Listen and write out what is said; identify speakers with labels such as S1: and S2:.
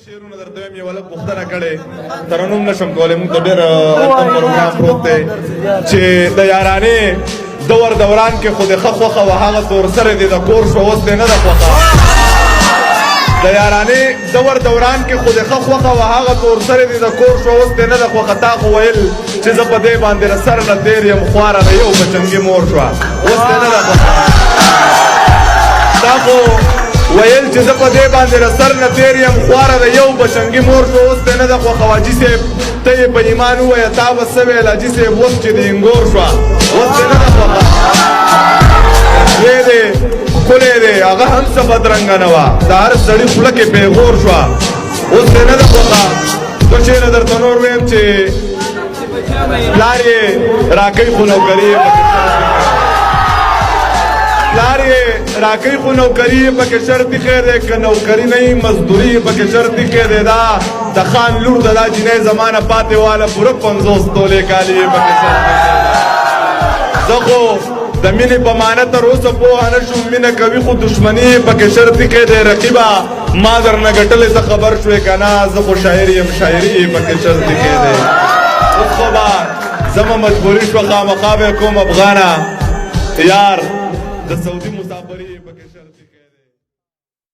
S1: شعرونه درته وایم یوه لږ پوښتنه کړې ترنم نشم کولی موږ ته ډېر التم پروګرام پروت دی چې د یارانې دور دوران کې خو د ښه خوښه وه هغه تور سره دې د کور شوه اوس دې نه ده خوښه د یارانې دور دوران کې خو د ښه خوښه وه هغه تور سره دې د کور شوه اوس دې نه ده خوښه تا خو ویل چې زه په دې باندې له سر نه تېر یم خواره د یو بچنګي مور شوه اوس دې نه ده خوښه تا خو ویل چې زه په دې باندې له سر نه تېر یم خواره د یو بچنګي مور شو اوس دې نه ده خوښه حاجي صاحب ته یې په ایمان ووایه تا به څه ویل حاجي صاحب اوس چې د انګور شوه اوس دې نه ده خوښه ویې دی ښکلی دی هغه هم څه بدرنګه نه وه د هر سړي خوله کې پیغور شوه اوس دې نه ده خوښه دوه شعره درته نور ویم چې پلار یې راکوي خو نوکري یې پلار یې راکوي خو نوکري یې پکې شرط خیر دی که نوکري نه وي مزدوري یې پکې شرط خیر دی دا د خان لور د دا جینۍ زمانه پاتې واله پوره 50 تولې کالي یې پکې شرط خیر دی زه خو د مینې په معنی تر اوسه پوهه نه شوم مینه کوي خو دښمني یې پکې شرط خیر دی رقیبه ما درنه ګټلې څه خبر شوې که نه زه خو شاعر یم شاعري یې پکې شرط خیر دی اوس خو به زما مجبوري شوه خامخا به یې کوم افغانه یار د سعودي مسافري پکې شرط